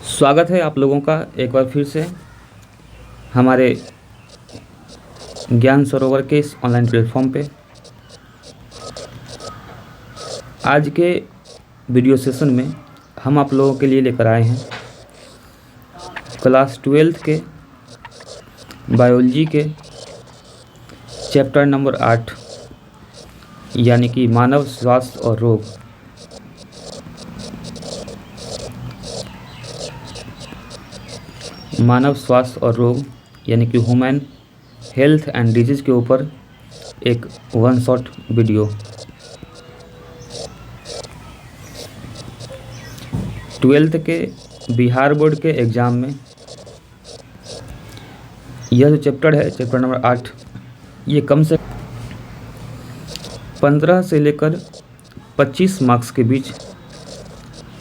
स्वागत है आप लोगों का एक बार फिर से हमारे ज्ञान सरोवर के इस ऑनलाइन प्लेटफॉर्म पे। आज के वीडियो सेशन में हम आप लोगों के लिए लेकर आए हैं क्लास 12th के बायोलॉजी के चैप्टर नंबर 8 यानी कि मानव स्वास्थ्य और रोग। मानव स्वास्थ्य और रोग यानी कि ह्यूमन हेल्थ एंड डिजीज़ के ऊपर एक वन शॉट वीडियो। 12th के बिहार बोर्ड के एग्ज़ाम में यह जो चैप्टर है, चैप्टर नंबर 8, ये कम से 15 से लेकर 25 मार्क्स के बीच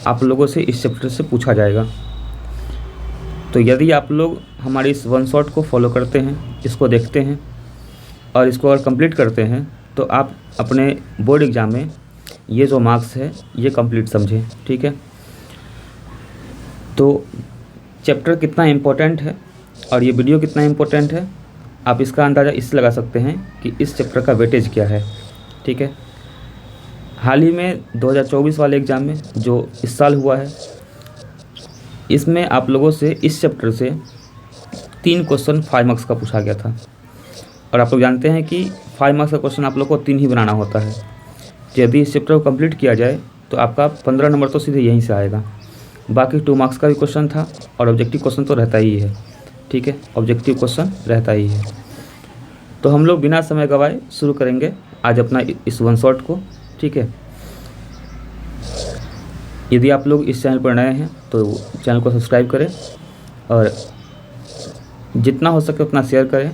आप लोगों से इस चैप्टर से पूछा जाएगा। तो यदि आप लोग हमारी इस वन शॉट को फॉलो करते हैं, इसको देखते हैं और इसको अगर कंप्लीट करते हैं तो आप अपने बोर्ड एग्ज़ाम में ये जो मार्क्स है ये कंप्लीट समझें। ठीक है, तो चैप्टर कितना इम्पोर्टेंट है और ये वीडियो कितना इम्पोर्टेंट है, आप इसका अंदाज़ा इससे लगा सकते हैं कि इस चैप्टर का वेटेज क्या है। ठीक है, हाल ही में 2024 वाले एग्ज़ाम में जो इस साल हुआ है, इसमें आप लोगों से इस चैप्टर से 3 क्वेश्चन 5 मार्क्स का पूछा गया था। और आप लोग जानते हैं कि 5 मार्क्स का क्वेश्चन आप लोग को 3 ही बनाना होता है। तो यदि इस चैप्टर को कंप्लीट किया जाए तो आपका 15 नंबर तो सीधे यहीं से आएगा। बाकी 2 मार्क्स का भी क्वेश्चन था और ऑब्जेक्टिव क्वेश्चन तो रहता ही है। ठीक है, ऑब्जेक्टिव क्वेश्चन रहता ही है। तो हम लोग बिना समय गवाए शुरू करेंगे आज अपना इस वन शॉट को। ठीक है, यदि आप लोग इस चैनल पर नए हैं तो चैनल को सब्सक्राइब करें और जितना हो सके उतना शेयर करें।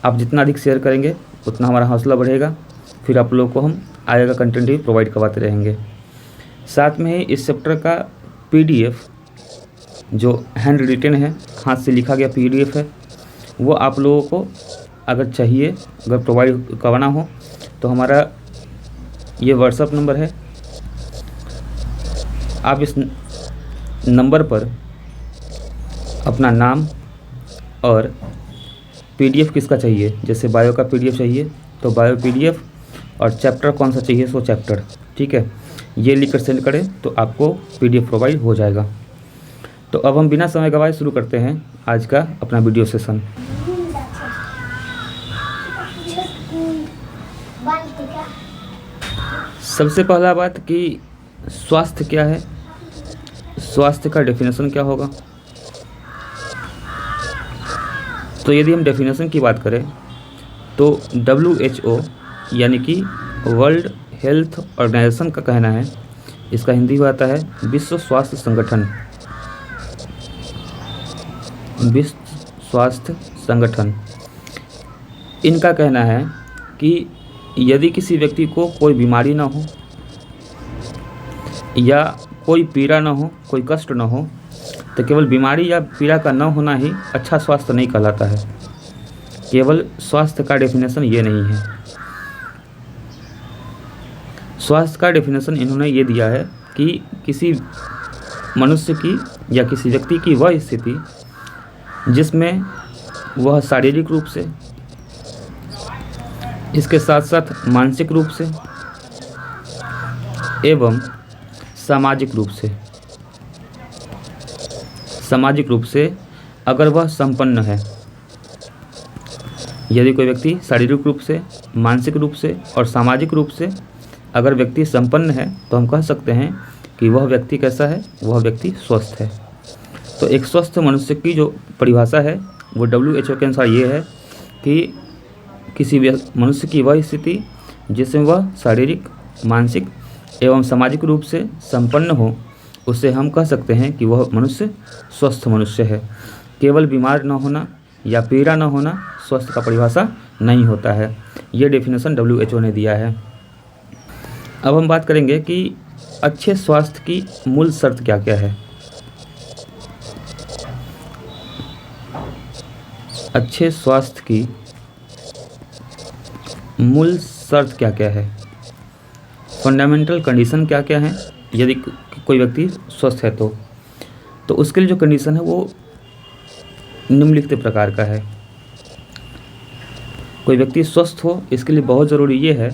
आप जितना अधिक शेयर करेंगे उतना हमारा हौसला बढ़ेगा, फिर आप लोगों को हम आगे का कंटेंट भी प्रोवाइड करवाते रहेंगे। साथ में ही इस चैप्टर का PDF जो हैंड रिटन है, हाथ से लिखा गया PDF है, वो आप लोगों को अगर चाहिए, अगर प्रोवाइड करवाना हो तो हमारा ये व्हाट्सएप नंबर है। आप इस नंबर पर अपना नाम और PDF किसका चाहिए, जैसे बायो का PDF चाहिए तो बायो PDF और चैप्टर कौन सा चाहिए सो चैप्टर। ठीक है, ये लिखकर सेंड करें तो आपको PDF प्रोवाइड हो जाएगा। तो अब हम बिना समय गवाए शुरू करते हैं आज का अपना वीडियो सेशन। सबसे पहला बात कि स्वास्थ्य क्या है, स्वास्थ्य का डेफिनेशन क्या होगा। तो यदि हम डेफिनेशन की बात करें तो WHO यानी कि वर्ल्ड हेल्थ ऑर्गेनाइजेशन का कहना है, इसका हिंदी में आता है विश्व स्वास्थ्य संगठन। विश्व स्वास्थ्य संगठन, इनका कहना है कि यदि किसी व्यक्ति को कोई बीमारी ना हो या कोई पीड़ा ना हो, कोई कष्ट ना हो, तो केवल बीमारी या पीड़ा का न होना ही अच्छा स्वास्थ्य नहीं कहलाता है। केवल स्वास्थ्य का डेफिनेशन ये नहीं है। स्वास्थ्य का डेफिनेशन इन्होंने ये दिया है कि किसी मनुष्य की या किसी व्यक्ति की वह स्थिति जिसमें वह शारीरिक रूप से, इसके साथ साथ मानसिक रूप से एवं सामाजिक रूप से अगर वह संपन्न है। यदि कोई व्यक्ति शारीरिक रूप से, मानसिक रूप से और सामाजिक रूप से अगर व्यक्ति संपन्न है तो हम कह सकते हैं कि वह व्यक्ति कैसा है, वह व्यक्ति स्वस्थ है। तो एक स्वस्थ मनुष्य की जो परिभाषा है वो WHO के अनुसार ये है कि किसी मनुष्य की वह स्थिति जिसमें वह शारीरिक, मानसिक एवं सामाजिक रूप से संपन्न हो, उसे हम कह सकते हैं कि वह मनुष्य स्वस्थ मनुष्य है। केवल बीमार न होना या पीड़ा न होना स्वस्थ का परिभाषा नहीं होता है। ये डेफिनेशन WHO ने दिया है। अब हम बात करेंगे कि अच्छे स्वास्थ्य की मूल शर्त क्या क्या है। अच्छे स्वास्थ्य की मूल शर्त क्या क्या है, फंडामेंटल कंडीशन क्या क्या है यदि कोई व्यक्ति स्वस्थ है तो तो उसके लिए जो कंडीशन है वो निम्नलिखित प्रकार का है। कोई व्यक्ति स्वस्थ हो, इसके लिए बहुत ज़रूरी ये है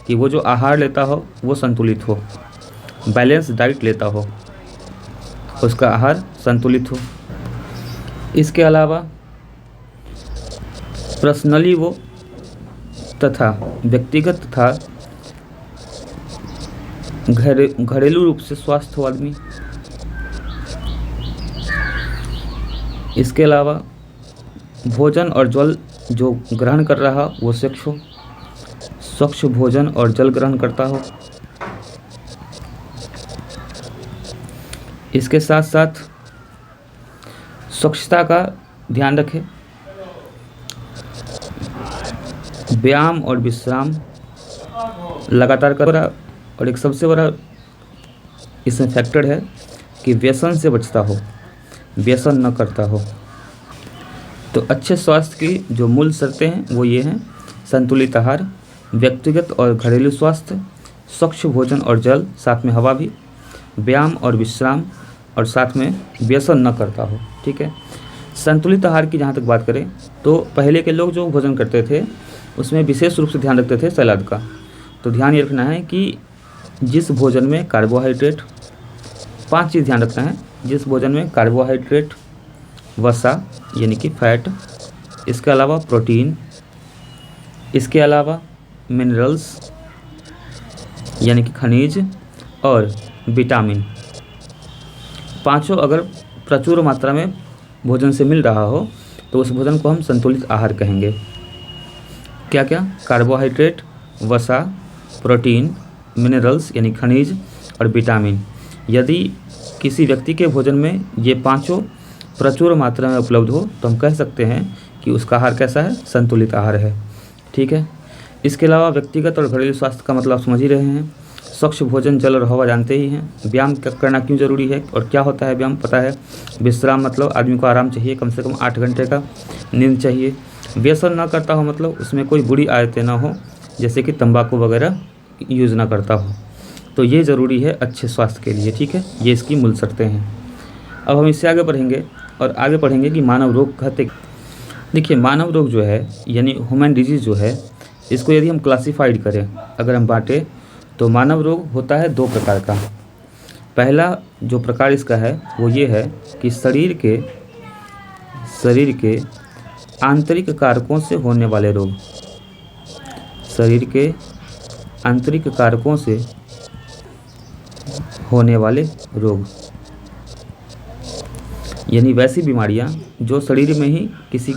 कि वो जो आहार लेता हो वो संतुलित हो, बैलेंस डाइट लेता हो, उसका आहार संतुलित हो। इसके अलावा पर्सनली वो तथा व्यक्तिगत तथा घरेलू रूप से स्वस्थ हो आदमी। इसके अलावा भोजन और जल जो ग्रहण कर रहा वो स्वच्छ हो, स्वच्छ भोजन और जल ग्रहण करता हो। इसके साथ साथ स्वच्छता का ध्यान रखें, व्यायाम और विश्राम लगातार करा। और एक सबसे बड़ा इसमें फैक्टर है कि व्यसन से बचता हो, व्यसन न करता हो। तो अच्छे स्वास्थ्य की जो मूल शर्तें हैं वो ये हैं: संतुलित आहार, व्यक्तिगत और घरेलू स्वास्थ्य, स्वच्छ भोजन और जल, साथ में हवा भी, व्यायाम और विश्राम, और साथ में व्यसन न करता हो। ठीक है। संतुलित आहार की जहाँ तक बात करें तो पहले के लोग जो भोजन करते थे उसमें विशेष रूप से ध्यान रखते थे सलाद का। तो ध्यान ये रखना है कि जिस भोजन में कार्बोहाइड्रेट, 5 चीज़ ध्यान रखना है। जिस भोजन में कार्बोहाइड्रेट, वसा यानी कि फैट, इसके अलावा प्रोटीन, इसके अलावा मिनरल्स यानी कि खनिज और विटामिन, पांचों अगर प्रचुर मात्रा में भोजन से मिल रहा हो तो उस भोजन को हम संतुलित आहार कहेंगे। क्या क्या? कार्बोहाइड्रेट, वसा, प्रोटीन, मिनरल्स यानी खनिज और विटामिन। यदि किसी व्यक्ति के भोजन में ये पांचों प्रचुर मात्रा में उपलब्ध हो तो हम कह सकते हैं कि उसका आहार कैसा है? संतुलित आहार है। ठीक है। इसके अलावा व्यक्तिगत और घरेलू स्वास्थ्य का मतलब समझ ही रहे हैं। स्वच्छ भोजन, जल और हवा जानते ही हैं। व्यायाम करना क्यों ज़रूरी है और क्या होता है व्यायाम, पता है। विश्राम मतलब आदमी को आराम चाहिए, कम से कम 8 घंटे का नींद चाहिए। व्यसन ना करता हो मतलब उसमें कोई बुरी आदतें ना हो, जैसे कि तंबाकू वगैरह यूज़ ना करता हो। तो ये ज़रूरी है अच्छे स्वास्थ्य के लिए। ठीक है, ये इसकी मूल शर्तें हैं। अब हम इससे आगे बढ़ेंगे और आगे पढ़ेंगे कि मानव रोग कहते। देखिए, मानव रोग जो है यानी ह्यूमन डिजीज़ जो है, इसको यदि हम क्लासीफाइड करें, अगर हम बांटें, तो मानव रोग होता है 2 प्रकार का। पहला जो प्रकार इसका है वो ये है कि शरीर के आंतरिक कारकों से होने वाले रोग, शरीर के आंतरिक कारकों से होने वाले रोग, यानी वैसी बीमारियां जो शरीर में ही किसी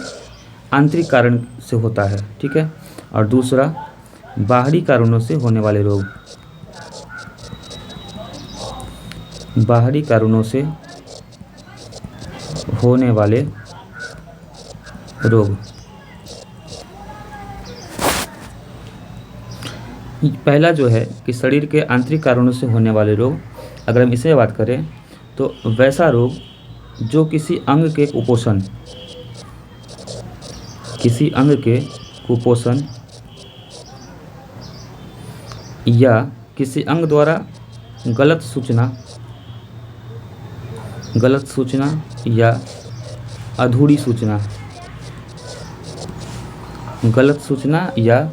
आंतरिक कारण से होता है। ठीक है। और दूसरा बाहरी कारणों से होने वाले रोग, बाहरी कारणों से होने वाले रोग। पहला जो है कि शरीर के आंतरिक कारणों से होने वाले रोग, अगर हम इसे बात करें तो वैसा रोग जो किसी अंग के कुपोषण, किसी अंग के कुपोषण या किसी अंग द्वारा गलत सूचना या अधूरी सूचना, गलत सूचना या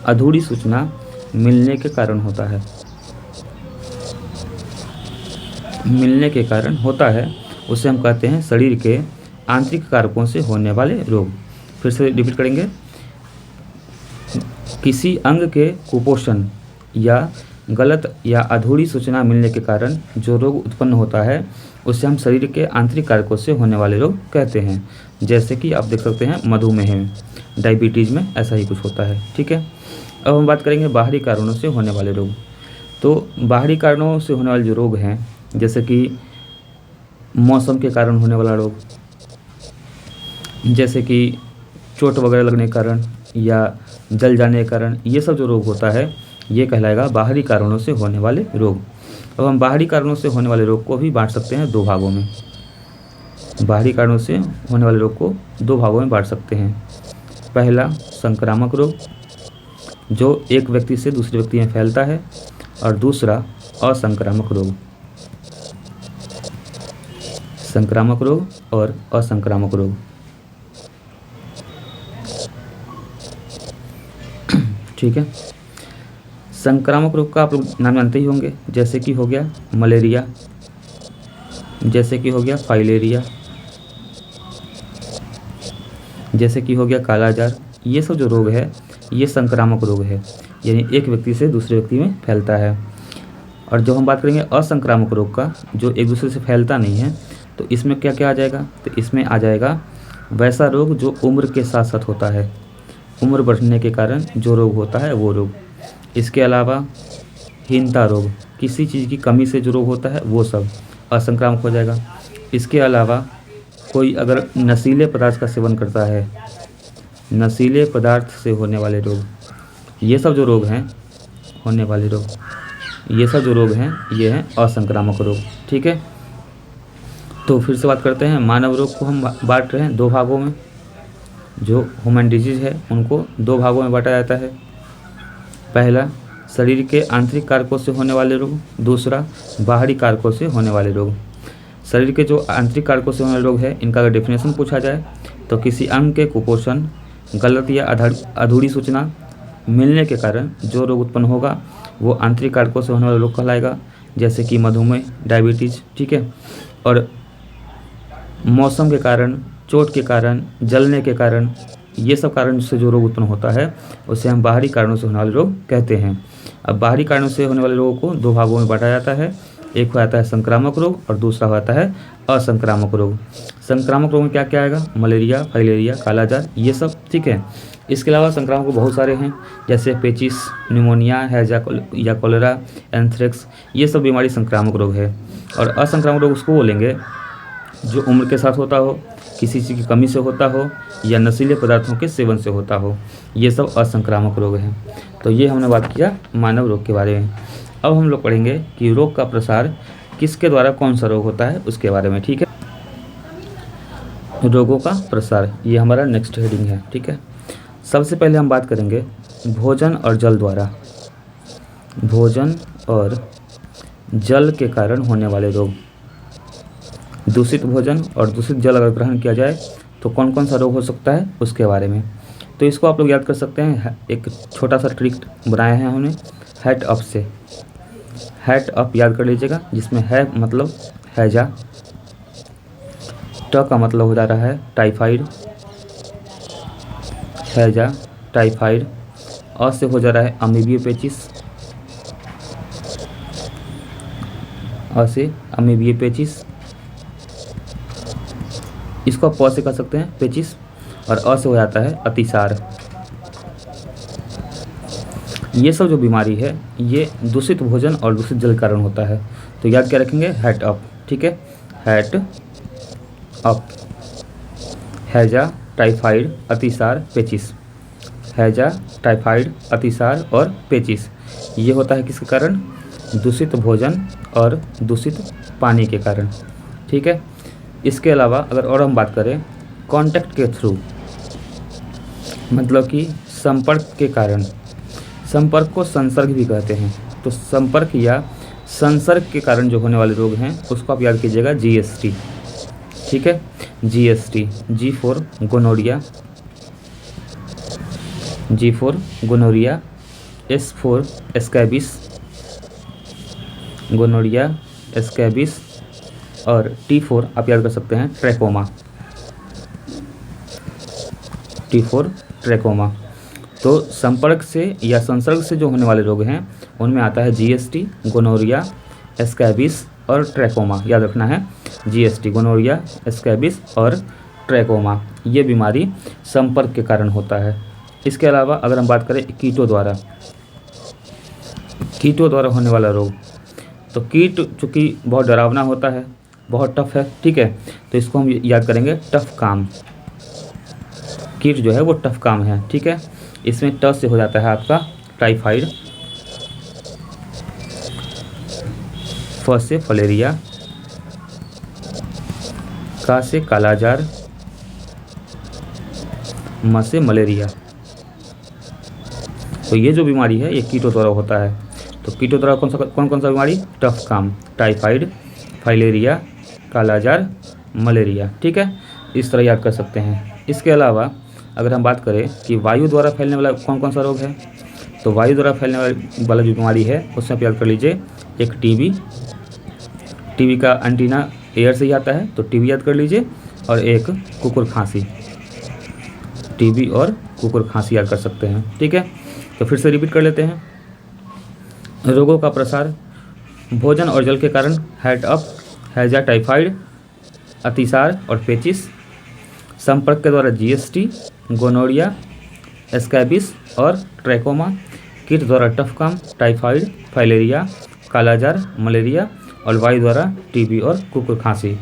अधूरी सूचना मिलने के कारण होता है, मिलने के कारण होता है, उसे हम कहते हैं शरीर के आंतरिक कारकों से होने वाले रोग। फिर से रिपीट करेंगे, किसी अंग के कुपोषण या गलत या अधूरी सूचना मिलने के कारण जो रोग उत्पन्न होता है उसे हम शरीर के आंतरिक कारकों से होने वाले रोग कहते हैं। जैसे कि आप देख सकते हैं मधुमेह में, डायबिटीज़ में ऐसा ही कुछ होता है। ठीक है। अब हम बात करेंगे बाहरी कारणों से होने वाले रोग। तो बाहरी कारणों से होने वाले जो रोग हैं, जैसे कि मौसम के कारण होने वाला रोग, जैसे कि चोट वगैरह लगने के कारण या जल जाने के कारण, ये सब जो रोग होता है ये कहलाएगा बाहरी कारणों से होने वाले रोग। अब हम बाहरी कारणों से होने वाले रोग को भी बांट सकते हैं 2 भागों में। बाहरी कारणों से होने वाले रोग को 2 भागों में बांट सकते हैं। पहला संक्रामक रोग, जो एक व्यक्ति से दूसरे व्यक्ति में फैलता है, और दूसरा असंक्रामक रोग। संक्रामक रोग और असंक्रामक रोग। ठीक है, संक्रामक रोग का आप लोग नाम जानते ही होंगे, जैसे कि हो गया मलेरिया, जैसे कि हो गया फाइलेरिया, जैसे कि हो गया कालाजार। ये सब जो रोग है ये संक्रामक रोग है, यानी एक व्यक्ति से दूसरे व्यक्ति में फैलता है। और जो हम बात करेंगे असंक्रामक रोग का, जो एक दूसरे से फैलता नहीं है, तो इसमें क्या क्या आ जाएगा, तो इसमें आ जाएगा वैसा रोग जो उम्र के साथ साथ होता है, उम्र बढ़ने के कारण जो रोग होता है वो रोग। इसके अलावा हीनता रोग, किसी चीज़ की कमी से जो रोग होता है वो सब असंक्रामक हो जाएगा। इसके अलावा कोई अगर नशीले पदार्थ का सेवन करता है, नशीले पदार्थ से होने वाले रोग, ये सब जो रोग हैं होने वाले रोग, ये सब जो रोग हैं ये हैं असंक्रामक रोग। ठीक है, तो फिर से बात करते हैं। मानव रोग को हम बांट रहे हैं दो भागों में। जो ह्यूमन डिजीज़ है उनको दो भागों में बांटा जाता है। पहला शरीर के आंतरिक कारकों से होने वाले रोग, दूसरा बाहरी कारकों से होने वाले रोग। शरीर के जो आंतरिक कारकों से होने वाले रोग है, इनका अगर डेफिनेशन पूछा जाए तो किसी अंग के कुपोषण, गलत या अधूरी सूचना मिलने के कारण जो रोग उत्पन्न होगा वो आंतरिक कारकों से होने वाला रोग कहलाएगा, जैसे कि मधुमेह, डायबिटीज़। ठीक है, और मौसम के कारण, चोट के कारण, जलने के कारण, ये सब कारण से जो रोग उत्पन्न होता है उसे हम बाहरी कारणों से होने वाले रोग कहते हैं। अब बाहरी कारणों से होने वाले रोगों को दो भागों में बांटा जाता है। एक हो जाता है संक्रामक रोग और दूसरा हो जाता है असंक्रामक रोग। संक्रामक रोग में क्या क्या आएगा, मलेरिया, फाइलेरिया, कालाजार, ये सब। ठीक है, इसके अलावा संक्रामक रोग बहुत सारे हैं, जैसे पेचिस, निमोनिया, हैजा या कोलेरा, एंथ्रेक्स, ये सब बीमारी संक्रामक रोग है। और असंक्रामक रोग उसको बोलेंगे जो उम्र के साथ होता हो, किसी चीज़ की कमी से होता हो या नशीले पदार्थों के सेवन से होता हो, ये सब असंक्रामक रोग हैं। तो ये हमने बात किया मानव रोग के बारे में। अब हम लोग पढ़ेंगे कि रोग का प्रसार किसके द्वारा कौन सा रोग होता है उसके बारे में। ठीक है, रोगों का प्रसार, ये हमारा नेक्स्ट हेडिंग है। ठीक है, सबसे पहले हम बात करेंगे भोजन और जल द्वारा। भोजन और जल के कारण होने वाले रोग। दूषित भोजन और दूषित जल अगर ग्रहण किया जाए तो कौन कौन सा रोग हो सकता है उसके बारे में। तो इसको आप लोग याद कर सकते हैं, एक छोटा सा ट्रिक बनाया है हमने हैट अप से। हैट अप याद कर लीजिएगा, जिसमें है मतलब हैजा, ट का मतलब हो जा रहा है टाइफाइड, हैजा टाइफाइड। अ से हो जा रहा है अमीबियो पेचिस, अ से अमीबियो पेचिस। इसको आप प से कर सकते हैं पेचिस, और अ से हो जाता है अतिसार। ये सब जो बीमारी है ये दूषित भोजन और दूषित जल कारण होता है। तो याद क्या रखेंगे, हैट अप। ठीक है, हैट अप। हैजा, टाइफाइड, अतिसार, पेचिस। हैजा, टाइफाइड, अतिसार और पेचिस, ये होता है किसके कारण, दूषित भोजन और दूषित पानी के कारण। ठीक है, इसके अलावा अगर और हम बात करें कांटेक्ट के थ्रू, मतलब कि संपर्क के कारण। संपर्क को संसर्ग भी कहते हैं। तो संपर्क या संसर्ग के कारण जो होने वाले रोग हैं उसको आप याद कीजिएगा GST। ठीक है, GST, G for gonorrhoea, G for gonorrhoea, S for scabies, gonorrhoea, scabies, और T फॉर आप याद कर सकते हैं ट्रैकोमा, T फॉर ट्रैकोमा। तो संपर्क से या संसर्ग से जो होने वाले रोग हैं उनमें आता है GST, गोनोरिया, स्कैबिस और ट्रैकोमा। याद रखना है, GST, गोनोरिया, स्कैबिस और ट्रैकोमा, ये बीमारी संपर्क के कारण होता है। इसके अलावा अगर हम बात करें कीटों द्वारा, कीटों द्वारा होने वाला रोग, तो कीट चूँकि बहुत डरावना होता है, बहुत टफ है। ठीक है, तो इसको हम याद करेंगे टफ काम। कीट जो है वो टफ काम है। ठीक है, इसमें ट से हो जाता है आपका टाइफाइड, फ से फलेरिया, का से कालाजार, म से मलेरिया। तो ये जो बीमारी है ये कीटों द्वारा होता है। तो कीटों द्वारा कौन कौन सा बीमारी, टफ काम, टाइफाइड, फाइलेरिया, कालाजार मलेरिया। ठीक है, इस तरह याद कर सकते हैं। इसके अलावा अगर हम बात करें कि वायु द्वारा फैलने वाला कौन कौन सा रोग है, तो वायु द्वारा फैलने वाला जो बीमारी है उसमें आप याद कर लीजिए, एक टीबी का एंटीना एयर से ही आता है, तो टीबी याद कर लीजिए, और एक कुकुर खांसी, टीबी और कुकुर खांसी याद कर सकते हैं। ठीक है, तो फिर से रिपीट कर लेते हैं। रोगों का प्रसार भोजन और जल के कारण हेडअप, हैजा, टाइफाइड, अतिसार और पेचिस। संपर्क के द्वारा जीएसटी, गोनोरिया, स्कैबिस और ट्रैकोमा। कीट द्वारा टफकाम, टाइफाइड, फाइलेरिया, कालाजार, मलेरिया, और वायु द्वारा टीबी और कुकुर खांसी।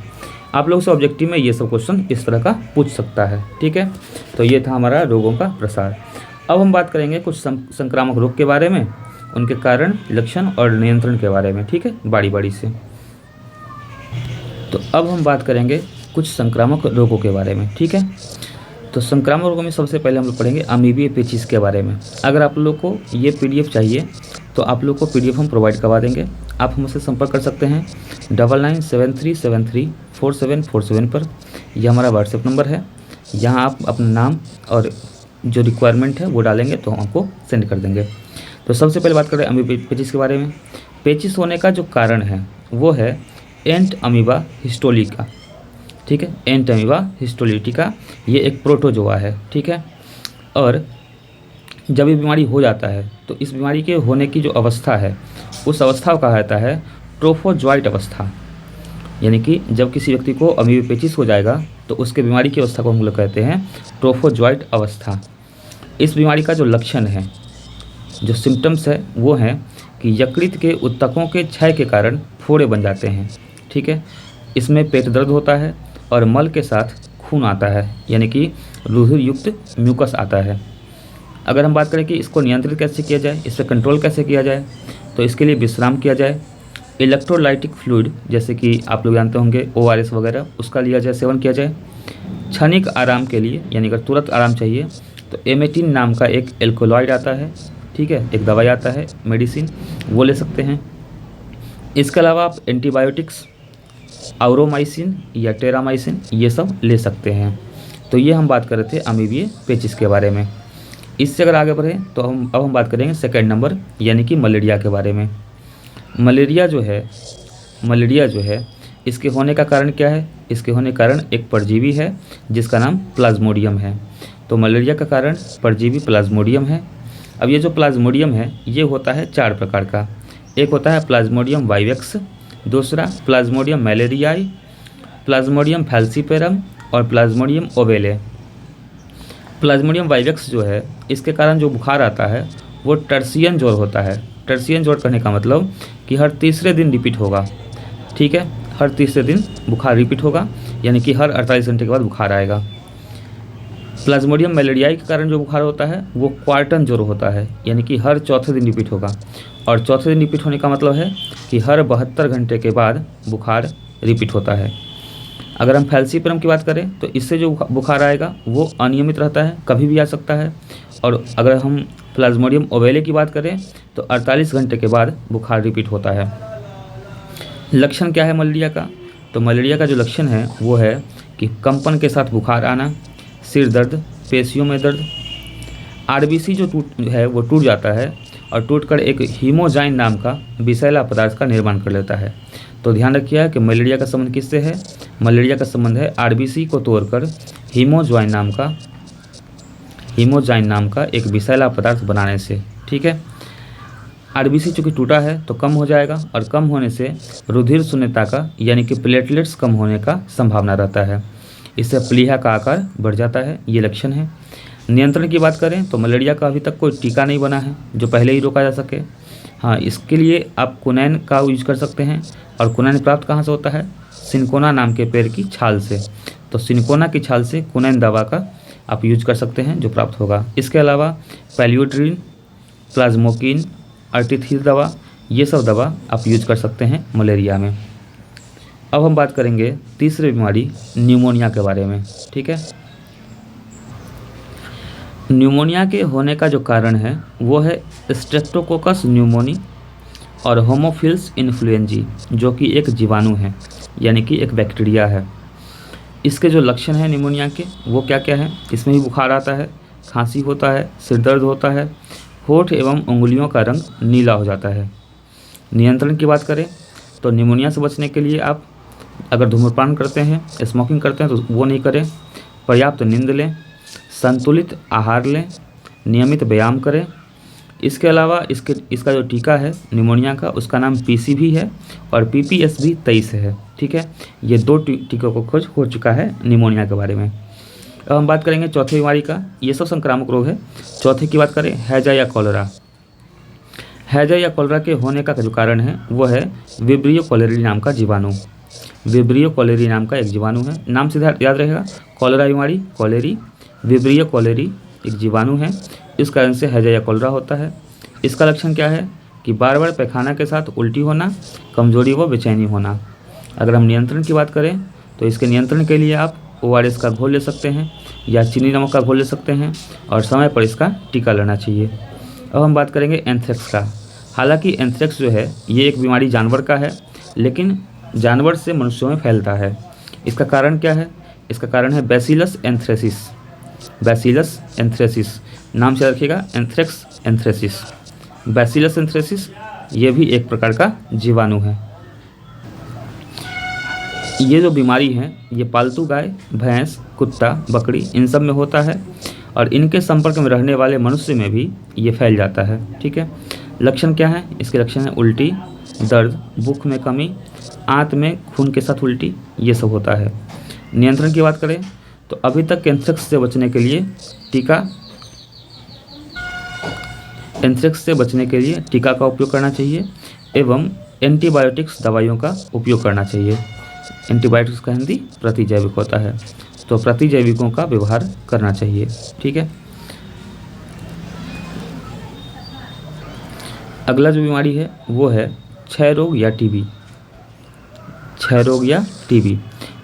आप लोग से ऑब्जेक्टिव में ये सब क्वेश्चन इस तरह का पूछ सकता है। ठीक है, तो ये था हमारा रोगों का प्रसार। अब हम बात करेंगे कुछ संक्रामक रोग के बारे में, उनके कारण, लक्षण और नियंत्रण के बारे में। ठीक है, बारी बारी से। तो अब हम बात करेंगे कुछ संक्रामक रोगों के बारे में। ठीक है, तो संक्रामक रोगों में सबसे पहले हम लोग पढ़ेंगे अमीबिया पेचिस के बारे में। अगर आप लोग को ये पीडीएफ चाहिए तो आप लोग को पीडीएफ हम प्रोवाइड करवा देंगे। आप हमसे संपर्क कर सकते हैं 9973734747 पर। यह हमारा व्हाट्सएप नंबर है। यहाँ आप अपना नाम और जो रिक्वायरमेंट है वो डालेंगे तो हम आपको सेंड कर देंगे। तो सबसे पहले बात करें अमीबिया पेचिस के बारे में। पेचिस होने का जो कारण है वो है एंट अमीबा हिस्टोलिका। ठीक है, एंट अमीबा हिस्टोलिटिका, ये एक प्रोटोजोआ है। ठीक है, और जब ये बीमारी हो जाता है तो इस बीमारी के होने की जो अवस्था है उस अवस्था को कहा जाता है ट्रोफोजॉइट अवस्था। यानी कि जब किसी व्यक्ति को अमीबिया पेचिस हो जाएगा तो उसके बीमारी की अवस्था को हम लोग कहते हैं ट्रोफोजॉइट अवस्था। इस बीमारी का जो लक्षण है, जो सिम्टम्स है, वो हैं कि यकृत के ऊतकों के क्षय के कारण फोड़े बन जाते हैं। ठीक है, इसमें पेट दर्द होता है और मल के साथ खून आता है, यानी कि रुधिर युक्त म्यूकस आता है। अगर हम बात करें कि इसको नियंत्रित कैसे किया जाए, इस पर कंट्रोल कैसे किया जाए, तो इसके लिए विश्राम किया जाए। इलेक्ट्रोलाइटिक फ्लूइड जैसे कि आप लोग जानते होंगे ORS वगैरह, उसका लिया जाए, सेवन किया जाए। क्षणिक आराम के लिए, यानी अगर तुरंत आराम चाहिए तो एमेटिन नाम का एक एल्कोलॉइड आता है। ठीक है, एक दवाई आता है, मेडिसिन, वो ले सकते हैं। इसके अलावा आप एंटीबायोटिक्स, आउरोमाइसिन या टेरामाइसिन, ये सब ले सकते हैं। तो ये हम बात कर रहे थे अमीबिया पेचिस के बारे में। इससे अगर आगे बढ़े तो अब हम बात करेंगे सेकंड नंबर, यानी कि मलेरिया के बारे में। मलेरिया जो है इसके होने का कारण क्या है? इसके होने का कारण एक परजीवी है जिसका नाम प्लाज्मोडियम है। तो मलेरिया का कारण परजीवी प्लाज्मोडियम है। अब ये जो प्लाज्मोडियम है ये होता है 4 प्रकार का। एक होता है प्लाज्मोडियम वाइवेक्स, दूसरा प्लाज्मोडियम मैलेरियाई, प्लाज्मोडियम फैल्सीपेरम और प्लाज्मोडियम ओवेले। प्लाज्मोडियम वाइवेक्स जो है इसके कारण जो बुखार आता है वो टर्सियन ज्वर होता है। टर्सियन ज्वर करने का मतलब कि हर तीसरे दिन रिपीट होगा। ठीक है, हर तीसरे दिन बुखार रिपीट होगा, यानी कि हर 48 घंटे के बाद बुखार आएगा। प्लाज्मोडियम मैलेरियाई के कारण जो बुखार होता है वो क्वार्टन ज्वर होता है, यानी कि हर चौथे दिन रिपीट होगा। और चौथे दिन रिपीट होने का मतलब है कि हर 72 घंटे के बाद बुखार रिपीट होता है। अगर हम फैल्सीपेरम की बात करें तो इससे जो बुखार आएगा वो अनियमित रहता है, कभी भी आ सकता है। और अगर हम प्लाज्मोडियम ओवेले की बात करें तो 48 घंटे के बाद बुखार रिपीट होता है। लक्षण क्या है मलेरिया का? तो मलेरिया का जो लक्षण है वो है कि कंपन के साथ बुखार आना, सिर दर्द, पेशियों में दर्द, आरबीसी जो वो टूट जाता है और टूटकर एक हीमोजाइन नाम का विषैला पदार्थ का निर्माण कर लेता है। तो ध्यान रखिए कि मलेरिया का संबंध किससे है? मलेरिया का संबंध है आरबीसी को तोड़कर हीमोजाइन नाम का एक विषैला पदार्थ बनाने से। ठीक है, आरबीसी चूँकि टूटा है तो कम हो जाएगा और कम होने से रुधिर शून्यता का, यानी कि प्लेटलेट्स कम होने का संभावना रहता है। इससे प्लीहा का आकार बढ़ जाता है। ये लक्षण है। नियंत्रण की बात करें तो मलेरिया का अभी तक कोई टीका नहीं बना है जो पहले ही रोका जा सके। हाँ, इसके लिए आप कुनैन का यूज कर सकते हैं। और कुनैन प्राप्त कहाँ से होता है? सिनकोना नाम के पेड़ की छाल से। तो सिनकोना की छाल से कुनैन दवा का आप यूज कर सकते हैं जो प्राप्त होगा। इसके अलावा पैलियोड्रिन, प्लाज्मोकिन, अर्टिथिल दवा, ये सब दवा आप यूज कर सकते हैं मलेरिया में। अब हम बात करेंगे तीसरी बीमारी न्यूमोनिया के बारे में। ठीक है, न्यूमोनिया के होने का जो कारण है वो है स्ट्रेप्टोकोकस न्यूमोनी और होमोफिल्स इन्फ्लुएंजी, जो कि एक जीवाणु है, यानी कि एक बैक्टीरिया है। इसके जो लक्षण हैं निमोनिया के वो क्या क्या है? इसमें भी बुखार आता है, खांसी होता है, सिर दर्द होता है, होठ एवं उंगलियों का रंग नीला हो जाता है। नियंत्रण की बात करें तो निमोनिया से बचने के लिए आप अगर धूम्रपान करते हैं, स्मोकिंग करते हैं तो वो नहीं करें, पर्याप्त नींद लें, संतुलित आहार लें, नियमित व्यायाम करें। इसके अलावा इसका जो टीका है निमोनिया का उसका नाम पीसीवी है और पीपीएसवी 23 है। ठीक है, ये 2 टीकों को खोज हो चुका है निमोनिया के बारे में। अब हम बात करेंगे चौथी बीमारी का। ये सब संक्रामक रोग है। चौथे की बात करें हैजा या कॉलरा। हैजा या कॉलरा के होने का जो कारण है वो है विब्रियो कॉलेरी नाम का जीवाणु। विब्रियो कॉलेरी नाम का एक जीवाणु है, नाम सीधा याद रहेगा, कॉलरा बीमारी, कॉलेरी, विब्रियो कॉलेरी एक जीवाणु है। इस कारण से हैजा या कॉलरा होता है। इसका लक्षण क्या है कि बार बार पैखाना के साथ उल्टी होना, कमजोरी व बेचैनी होना। अगर हम नियंत्रण की बात करें तो इसके नियंत्रण के लिए आप ORS का घोल ले सकते हैं या चीनी नमक का घोल ले सकते हैं और समय पर इसका टीका लेना चाहिए। अब हम बात करेंगे एंथ्रेक्स का। हालांकि एंथ्रेक्स जो है ये एक बीमारी जानवर का है, लेकिन जानवर से मनुष्यों में फैलता है। इसका कारण क्या है? इसका कारण है बैसिलस एंथ्रेसिस। बैसिलस एंथ्रेसिस नाम से रखिएगा, एंथ्रेक्स एंथ्रेसिस, बैसिलस एंथ्रेसिस, ये भी एक प्रकार का जीवाणु है। ये जो बीमारी है ये पालतू गाय, भैंस, कुत्ता, बकरी इन सब में होता है और इनके संपर्क में रहने वाले मनुष्य में भी ये फैल जाता है। ठीक है, लक्षण क्या है? इसके लक्षण है उल्टी, दर्द, भूख में कमी, आंत में खून के साथ उल्टी, ये सब होता है। नियंत्रण की बात करें तो अभी तक एंथ्रेक्स से बचने के लिए टीका का उपयोग करना चाहिए एवं एंटीबायोटिक्स दवाइयों का उपयोग करना चाहिए। एंटीबायोटिक्स का हिंदी प्रतिजैविक होता है, तो प्रतिजैविकों का व्यवहार करना चाहिए। ठीक है, अगला जो बीमारी है वो है क्षय रोग या टीबी। क्षय रोग या टीबी,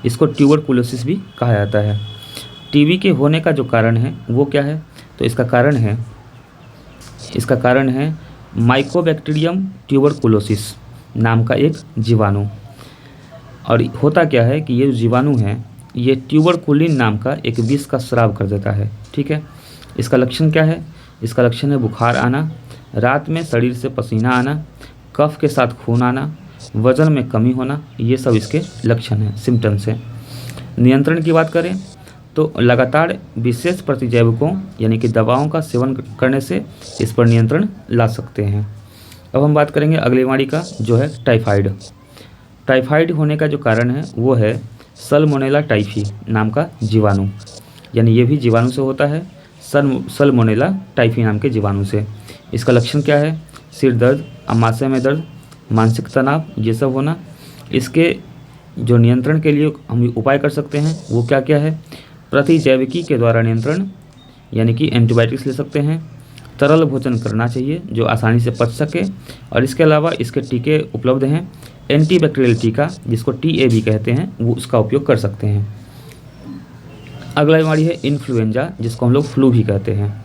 इसको ट्यूबरकुलोसिस भी कहा जाता है। टीबी के होने का जो कारण है वो क्या है? तो इसका कारण है माइकोबैक्टीरियम ट्यूबरकुलोसिस नाम का एक जीवाणु। और होता क्या है कि ये जो जीवाणु है ये ट्यूबरकुलिन नाम का एक विष का स्राव कर देता है। ठीक है, इसका लक्षण क्या है? इसका लक्षण है बुखार आना, रात में शरीर से पसीना आना, कफ के साथ खून आना, वजन में कमी होना, ये सब इसके लक्षण हैं, सिम्टम्स हैं। नियंत्रण की बात करें तो लगातार विशेष प्रतिजैविकों यानी कि दवाओं का सेवन करने से इस पर नियंत्रण ला सकते हैं। अब हम बात करेंगे अगली बीमारी का जो है टाइफाइड। टाइफाइड होने का जो कारण है वो है सल्मोनेला टाइफी नाम का जीवाणु, यानी ये भी जीवाणु से होता है, सल्मोनेला टाइफी नाम के जीवाणु से। इसका लक्षण क्या है? सिर दर्द, अमाशय में दर्द, मानसिक तनाव, ये सब होना। इसके जो नियंत्रण के लिए हम उपाय कर सकते हैं वो क्या क्या है? प्रतिजैविकी के द्वारा नियंत्रण यानी कि एंटीबायोटिक्स ले सकते हैं, तरल भोजन करना चाहिए जो आसानी से पच सके, और इसके अलावा इसके टीके उपलब्ध हैं। एंटीबैक्टीरियल टीका जिसको TAB कहते हैं वो उसका उपयोग कर सकते हैं। अगला बीमारी है इन्फ्लुएंजा जिसको हम लोग फ्लू भी कहते हैं।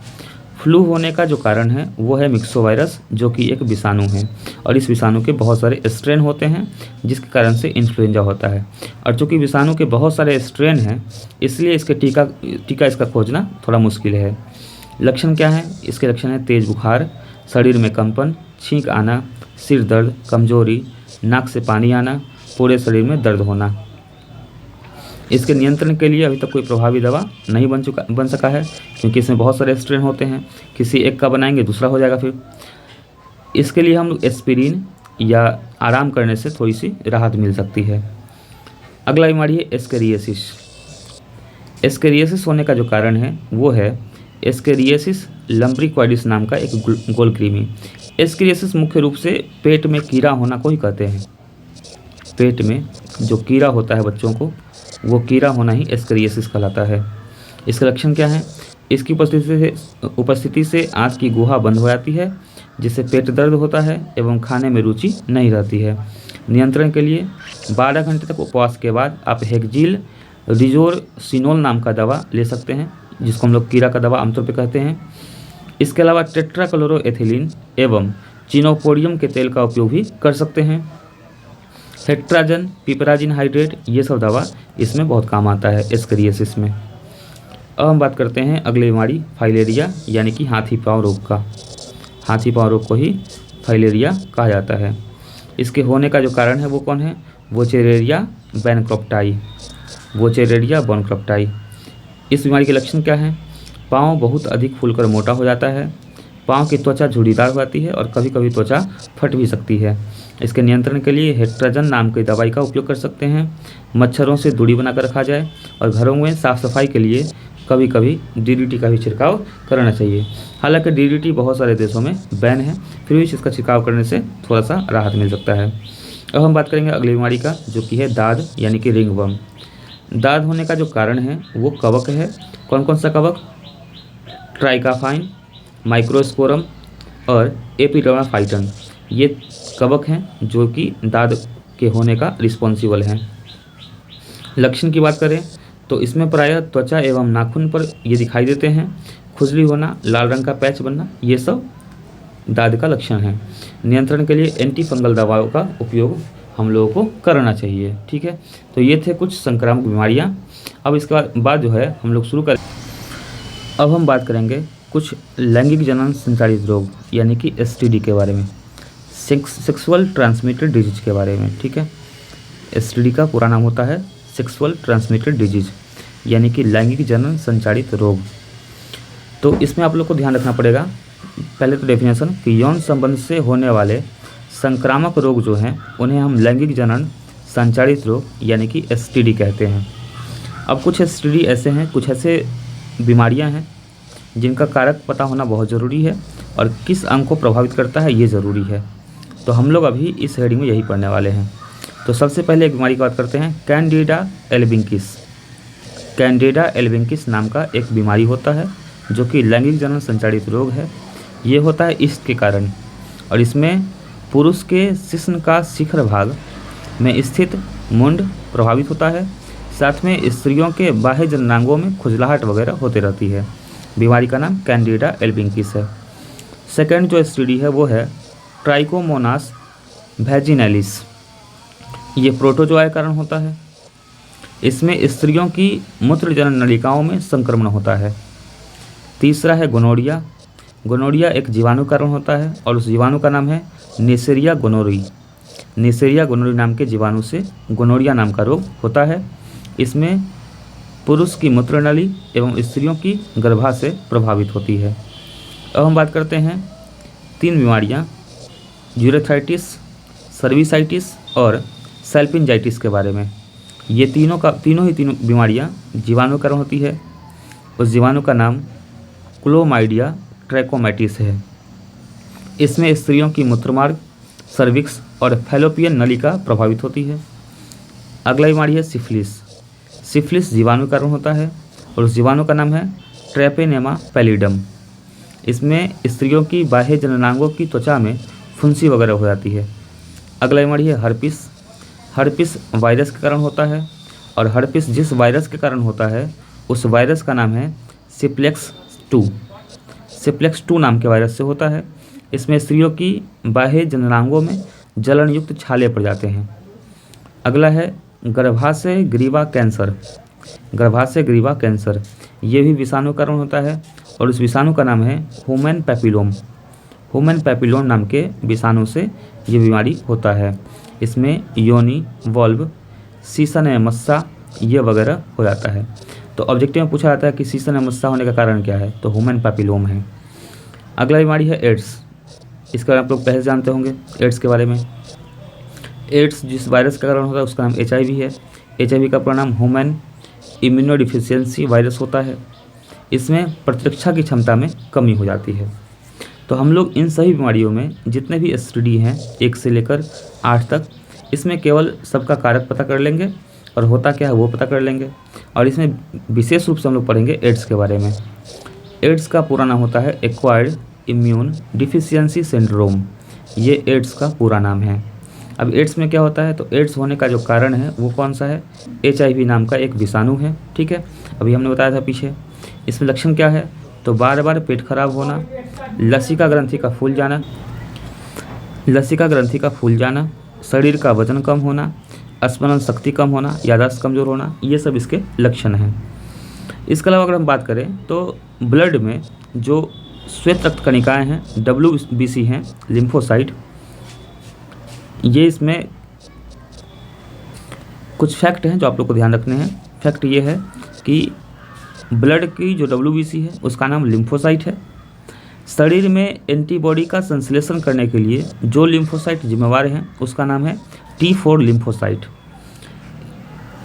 फ्लू होने का जो कारण है वो है मिक्सोवायरस जो कि एक विषाणु है और इस विषाणु के बहुत सारे स्ट्रेन होते हैं जिसके कारण से इन्फ्लुएंजा होता है। और चूँकि विषाणु के बहुत सारे स्ट्रेन हैं इसलिए इसके टीका इसका खोजना थोड़ा मुश्किल है। लक्षण क्या है? इसके लक्षण है तेज़ बुखार, शरीर में कंपन, छींक आना, सिर दर्द, कमजोरी, नाक से पानी आना, पूरे शरीर में दर्द होना। इसके नियंत्रण के लिए अभी तक कोई प्रभावी दवा नहीं बन सका है क्योंकि इसमें बहुत सारे स्ट्रेन होते हैं, किसी एक का बनाएंगे दूसरा हो जाएगा। फिर इसके लिए हम लोग एस्पिरिन या आराम करने से थोड़ी सी राहत मिल सकती है। अगला बीमारी है एस्केरियासिस। एस्केरियासिस होने का जो कारण है वो है एस्केरियासिस लम्ब्रिक्वाइडिस नाम का एक गोलकृमि। एस्केरियासिस मुख्य रूप से पेट में कीड़ा होना को ही कहते हैं। पेट में जो कीड़ा होता है बच्चों को वो कीड़ा होना ही एस्केरियासिस कहलाता है। इसके लक्षण क्या है? इसकी उपस्थिति से आंत की गुहा बंद हो जाती है जिससे पेट दर्द होता है एवं खाने में रुचि नहीं रहती है। नियंत्रण के लिए 12 घंटे तक उपवास के बाद आप हेक्जिल रिजोरसिनोल नाम का दवा ले सकते हैं जिसको हम लोग कीड़ा का दवा आमतौर पर कहते हैं। इसके अलावा टेट्राक्लोरोएथिलीन एवं चिनोपोडियम के तेल का उपयोग भी कर सकते हैं। हेक्ट्राजन, पिपराजिन हाइड्रेट, ये सब दवा इसमें बहुत काम आता है एस्करियासिस में। अब हम बात करते हैं अगली बीमारी फाइलेरिया यानी कि हाथी पाँव रोग का। हाथी पाँव रोग को ही फाइलेरिया कहा जाता है। इसके होने का जो कारण है वो कौन है? वोचेरेरिया बैनक्रॉप्टाई। वोचेरेरिया बैनक्रॉप्टाई। इस बीमारी के लक्षण क्या हैं? पाँव बहुत अधिक फूलकर मोटा हो जाता है, पाँव की त्वचा झुर्रीदार हो जाती है और कभी कभी त्वचा फट भी सकती है। इसके नियंत्रण के लिए हेक्ट्राजन नाम की दवाई का उपयोग कर सकते हैं। मच्छरों से दूरी बनाकर रखा जाए और घरों में साफ़ सफाई के लिए कभी कभी DDT का भी छिड़काव करना चाहिए। हालांकि DDT बहुत सारे देशों में बैन है, फिर भी इसका छिड़काव करने से थोड़ा सा राहत मिल सकता है। अब हम बात करेंगे अगली बीमारी का, जो कि है दाद यानी कि रिंगवर्म। दाद होने का जो कारण है वो कवक है। कौन कौन सा कवक? ट्राइकाफाइन, माइक्रोस्पोरम और एपिडर्माफाइटन, ये कवक हैं जो कि दाद के होने का रिस्पॉन्सिबल हैं। लक्षण की बात करें तो इसमें प्रायः त्वचा एवं नाखून पर ये दिखाई देते हैं। खुजली होना, लाल रंग का पैच बनना, ये सब दाद का लक्षण है। नियंत्रण के लिए एंटी फंगल दवाओं का उपयोग हम लोगों को करना चाहिए। ठीक है, तो ये थे कुछ संक्रामक बीमारियां। अब इसके बाद जो है हम लोग शुरू करें। अब हम बात करेंगे कुछ लैंगिक जनन संचालित रोग यानी कि STD के बारे में, सेक्सुअल ट्रांसमिटेड डिजीज के बारे में। ठीक है, STD का पूरा नाम होता है सेक्सुअल ट्रांसमिटेड डिजीज यानी कि लैंगिक जनन संचालित रोग। तो इसमें आप लोग को ध्यान रखना पड़ेगा, पहले तो डेफिनेशन कि यौन संबंध से होने वाले संक्रामक रोग जो हैं उन्हें हम लैंगिक जनन संचालित रोग यानी कि STD कहते हैं। अब कुछ STD ऐसे हैं, कुछ ऐसे बीमारियां हैं जिनका कारक पता होना बहुत ज़रूरी है और किस अंग को प्रभावित करता है ये ज़रूरी है। तो हम लोग अभी इस हेडिंग में यही पढ़ने वाले हैं। तो सबसे पहले एक बीमारी की बात करते हैं, कैंडिडा एल्बिंकिस। कैंडिडा एल्बिंकिस नाम का एक बीमारी होता है जो कि लैंगिक जनन संचालित रोग है। ये होता है ईस्ट के कारण और इसमें पुरुष के शिश्न का शिखर भाग में स्थित मुंड प्रभावित होता है। साथ में स्त्रियों के बाह्य जननांगों में खुजलाहट वगैरह होती रहती है। बीमारी का नाम कैंडिडा एल्बिंकिस है। सेकेंड जो STD है वो है ट्राइकोमोनास वैजिनैलिस। ये प्रोटोजोआ के कारण होता है। इसमें स्त्रियों की मूत्रजनन नलिकाओं में संक्रमण होता है। तीसरा है गोनोरिया। गोनोरिया एक जीवाणु कारण होता है और उस जीवाणु का नाम है नेसेरिया गोनोरी। नेसेरिया गोनोरी नाम के जीवाणु से गोनोरिया नाम का रोग होता है। इसमें पुरुष की मूत्रनली एवं स्त्रियों की गर्भाशय प्रभावित होती है। अब हम बात करते हैं 3 बीमारियां, यूरेथ्राइटिस, सर्विसाइटिस और सैल्पिंजाइटिस के बारे में। ये तीनों ही बीमारियां जीवाणु कारण होती है। उस जीवाणु का नाम क्लोमाइडिया ट्रैकोमैटिस है। इसमें स्त्रियों की मूत्रमार्ग, सर्विक्स और फैलोपियन नलिका प्रभावित होती है। अगला बीमारी है सिफिलिस। सिफिलिस जीवाणु कारण होता है और उस जीवाणु का नाम है ट्रैपेनेमा पैलिडम। इसमें स्त्रियों की बाह्य जननांगों की त्वचा में फुंसी वगैरह हो जाती है। अगला बीमारी है हर्पिस। हर्पिस वायरस के कारण होता है और हर्पिस जिस वायरस के कारण होता है उस वायरस का नाम है सिप्लेक्स 2। सिप्लेक्स 2 नाम के वायरस से होता है। इसमें स्त्रियों की बाह्य जननांगों में जलन युक्त छाले पड़ जाते हैं। अगला है गर्भाशय ग्रीवा कैंसर। गर्भाशय ग्रीवा कैंसर ये भी विषाणु कारण होता है और उस विषाणु का नाम है ह्यूमन पैपिलोम। ह्यूमन पैपिलोम नाम के विषाणु से ये बीमारी होता है। इसमें योनि, वॉल्व, सीसन या मस्सा ये वगैरह हो जाता है। तो ऑब्जेक्टिव में पूछा जाता है कि सीसन या मस्सा होने का कारण क्या है, तो ह्यूमन पैपिलोम है। अगला बीमारी है एड्स। इसका आप लोग पहले जानते होंगे एड्स के बारे में। एड्स जिस वायरस का कारण होता है उसका नाम HIV है। HIV का पूरा नाम ह्यूमन इम्यूनोडिफिशियंसी वायरस होता है। इसमें प्रतिरक्षा की क्षमता में कमी हो जाती है। तो हम लोग इन सभी बीमारियों में जितने भी STD हैं 1 से लेकर 8 तक, इसमें केवल सबका कारक पता कर लेंगे और होता क्या है वो पता कर लेंगे। और इसमें विशेष रूप से हम लोग पढ़ेंगे एड्स के बारे में। एड्स का पूरा नाम होता है एक्वायर्ड इम्यून डिफिशियंसी सिंड्रोम। ये एड्स का पूरा नाम है। अब एड्स में क्या होता है, तो एड्स होने का जो कारण है वो कौन सा है, HIV नाम का एक विषाणु है। ठीक है, अभी हमने बताया था पीछे। इसमें लक्षण क्या है, तो बार बार पेट खराब होना, लसिका ग्रंथि का फूल जाना, लसिका ग्रंथि का फूल जाना, शरीर का वजन कम होना, स्मरण शक्ति कम होना, याददाश्त कमज़ोर होना, ये सब इसके लक्षण हैं। इसके अलावा अगर हम बात करें तो ब्लड में जो श्वेत रक्त कणिकाएँ हैं, WBC हैं, लिम्फोसाइट, ये इसमें कुछ फैक्ट हैं जो आप लोग को ध्यान रखने हैं। फैक्ट ये है कि ब्लड की जो WBC है उसका नाम लिम्फोसाइट है। शरीर में एंटीबॉडी का संश्लेषण करने के लिए जो लिम्फोसाइट जिम्मेवार हैं उसका नाम है T4 लिम्फोसाइट।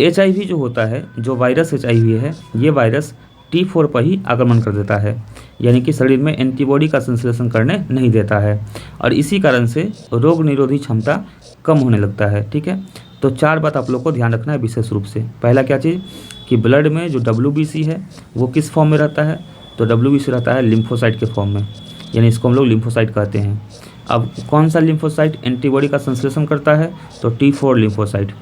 HIV जो होता है, जो वायरस HIV है, ये वायरस T4 पर ही आक्रमण कर देता है, यानी कि शरीर में एंटीबॉडी का संश्लेषण करने नहीं देता है और इसी कारण से रोग निरोधी क्षमता कम होने लगता है। ठीक है, तो 4 बात आप लोग को ध्यान रखना है विशेष रूप से। पहला क्या चीज़ कि ब्लड में जो WBC है वो किस फॉर्म में रहता है, तो WBC रहता है लिम्फोसाइट के फॉर्म में, यानी इसको हम लोग लिम्फोसाइट कहते हैं। अब कौन सा लिम्फोसाइट एंटीबॉडी का संश्लेषण करता है, तो T4 लिम्फोसाइट।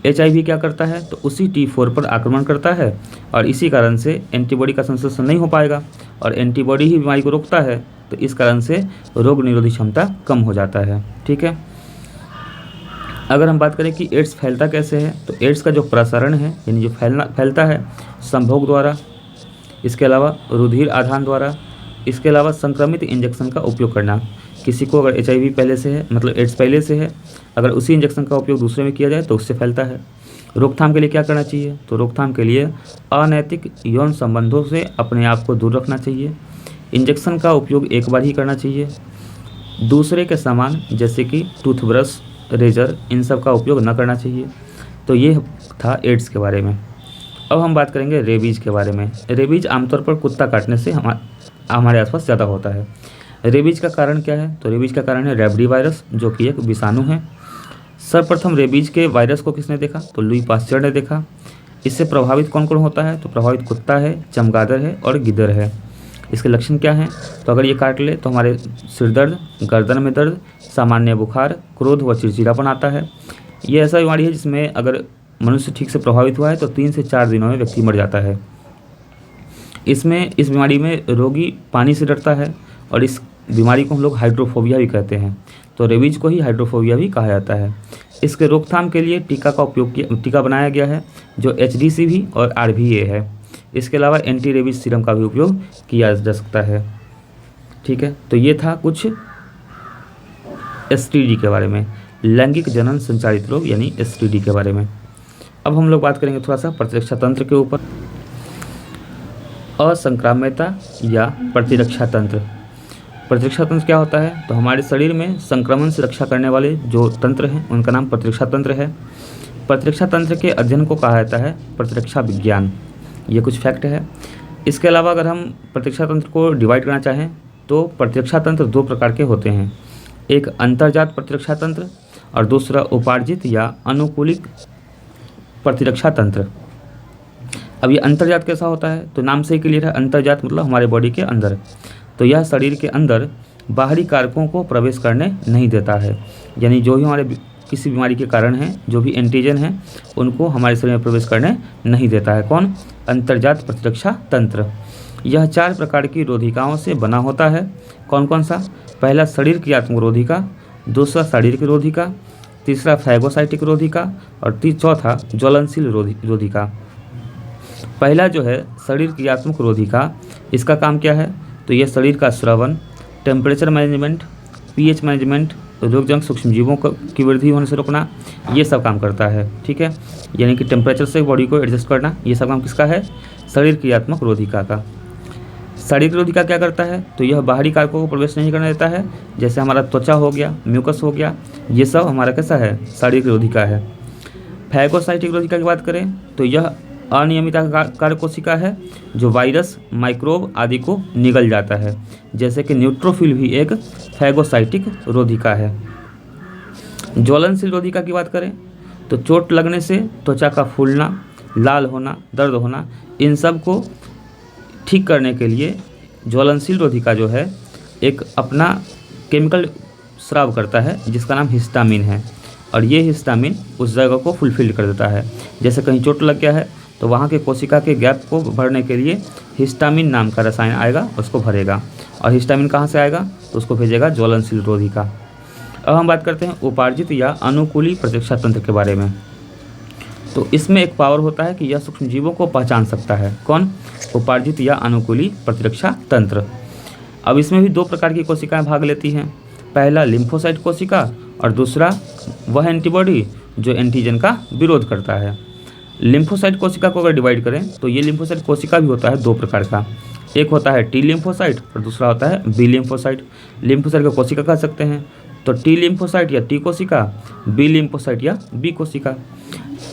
HIV क्या करता है, तो उसी T4 पर आक्रमण करता है और इसी कारण से एंटीबॉडी का संश्लेषण नहीं हो पाएगा और एंटीबॉडी ही बीमारी को रोकता है, तो इस कारण से रोग निरोधी क्षमता कम हो जाता है। ठीक है, अगर हम बात करें कि एड्स फैलता कैसे है, तो एड्स का जो प्रसारण है, यानी जो फैलता है संभोग द्वारा, इसके अलावा रुधिर आधान द्वारा, इसके अलावा संक्रमित इंजेक्शन का उपयोग करना। किसी को अगर HIV पहले से है, मतलब एड्स पहले से है, अगर उसी इंजेक्शन का उपयोग दूसरे में किया जाए तो उससे फैलता है। रोकथाम के लिए क्या करना चाहिए, तो रोकथाम के लिए अनैतिक यौन संबंधों से अपने आप को दूर रखना चाहिए। इंजेक्शन का उपयोग एक बार ही करना चाहिए। दूसरे के सामान जैसे कि टूथब्रश, रेजर, इन सब का उपयोग न करना चाहिए। तो ये था एड्स के बारे में। अब हम बात करेंगे रेबीज के बारे में। रेबीज आमतौर पर कुत्ता काटने से हमारे आसपास ज़्यादा होता है। रेबीज का कारण क्या है, तो रेबीज का कारण है रैबिडी वायरस, जो कि एक विषाणु है। सर्वप्रथम रेबीज के वायरस को किसने देखा, तो लुई पास्चर ने देखा। इससे प्रभावित कौन कौन होता है, तो प्रभावित कुत्ता है, चमगादड़ है और गिद्दड़ है। इसके लक्षण क्या हैं, तो अगर ये काट ले तो हमारे सिर दर्द, गर्दन में दर्द, सामान्य बुखार, क्रोध व चिड़चिड़ापन आता है। ये ऐसा बीमारी है जिसमें अगर मनुष्य ठीक से प्रभावित हुआ है तो 3 से 4 दिनों में व्यक्ति मर जाता है। इस बीमारी में रोगी पानी से डरता है और इस बीमारी को हम लोग हाइड्रोफोबिया भी कहते हैं। तो रेबीज को ही हाइड्रोफोबिया भी कहा जाता है। इसके रोकथाम के लिए टीका बनाया गया है जो HDCV और RVA है। इसके अलावा एंटी रेबीज सीरम का भी उपयोग किया जा सकता है। ठीक है, तो ये था कुछ STD के बारे में, लैंगिक जनन संचारित रोग यानी STD के बारे में। अब हम लोग बात करेंगे थोड़ा सा प्रतिरक्षा तंत्र के ऊपर। असंक्राम्यता या प्रतिरक्षा तंत्र। प्रतिरक्षा तंत्र क्या होता है, तो हमारे शरीर में संक्रमण से रक्षा करने वाले जो तंत्र हैं उनका नाम प्रतिरक्षा तंत्र है। प्रतिरक्षा तंत्र के अध्ययन को कहा जाता है प्रतिरक्षा विज्ञान। ये कुछ फैक्ट है। इसके अलावा अगर हम प्रतिरक्षा तंत्र को डिवाइड करना चाहें तो प्रतिरक्षा तंत्र 2 प्रकार के होते हैं, एक अंतर्जात प्रतिरक्षा तंत्र और दूसरा उपार्जित या अनुकूलित प्रतिरक्षा तंत्र। अब ये अंतर्जात कैसा होता है, तो नाम से ही क्लियर है, अंतर्जात मतलब हमारे बॉडी के अंदर। तो यह शरीर के अंदर बाहरी कारकों को प्रवेश करने नहीं देता है, यानी जो भी हमारे किसी बीमारी के कारण हैं, जो भी एंटीजन हैं, उनको हमारे शरीर में प्रवेश करने नहीं देता है। कौन, अंतर्जात प्रतिरक्षा तंत्र। यह 4 प्रकार की रोधिकाओं से बना होता है। कौन कौन सा, पहला शरीर क्रियात्मक रोधिका, दूसरा शारीरिक रोधिका, तीसरा फैगोसाइटिक रोधिका और चौथा ज्वलनशील रोधिका। पहला जो है शरीर क्रियात्मक रोधिका, इसका काम क्या है, तो यह शरीर का श्रवण, टेम्परेचर मैनेजमेंट, pH मैनेजमेंट, रोगजनक सूक्ष्मजीवों की वृद्धि होने से रोकना, ये सब काम करता है। ठीक है, यानी कि टेम्परेचर से बॉडी को एडजस्ट करना, ये सब काम किसका है, शरीर क्रियात्मक रोधिका का। शारीरिक रोधिका क्या करता है, तो यह बाहरी कारकों को प्रवेश नहीं करने देता है, जैसे हमारा त्वचा हो गया, म्यूकस हो गया, ये सब हमारा कैसा है, शारीरिक रोधिका है। फैगोसाइटिक रोधिका की बात करें तो यह अनियमित कार्य कोशिका है जो वायरस, माइक्रोब आदि को निगल जाता है, जैसे कि न्यूट्रोफिल भी एक फैगोसाइटिक रोधिका है। ज्वलनशील रोधिका की बात करें तो चोट लगने से त्वचा का फूलना, लाल होना, दर्द होना, इन सब को ठीक करने के लिए ज्वलनशील रोधिका जो है एक अपना केमिकल स्राव करता है जिसका नाम हिस्टामिन है, और ये हिस्टामिन उस जगह को फुलफिल कर देता है। जैसे कहीं चोट लग गया है तो वहाँ के कोशिका के गैप को भरने के लिए हिस्टामिन नाम का रसायन आएगा, उसको भरेगा, और हिस्टामिन कहाँ से आएगा, तो उसको भेजेगा ज्वलनशील रोधिका। अब हम बात करते हैं उपार्जित या अनुकूली प्रतिरक्षा तंत्र के बारे में। तो इसमें एक पावर होता है कि यह सूक्ष्म जीवों को पहचान सकता है। कौन? उपार्जित या अनुकूली प्रतिरक्षा तंत्र। अब इसमें भी दो प्रकार की कोशिकाएं भाग लेती हैं। पहला लिम्फोसाइट कोशिका और दूसरा वह एंटीबॉडी जो एंटीजन का विरोध करता है। लिम्फोसाइट कोशिका को अगर डिवाइड करें तो ये लिम्फोसाइट कोशिका भी होता है दो प्रकार का। एक होता है टी लिम्फोसाइट और दूसरा होता है बी लिम्फोसाइट। लिम्फोसाइट को कोशिका कह सकते हैं, तो टी लिम्फोसाइट या टी कोशिका, बी लिम्फोसाइट या बी कोशिका।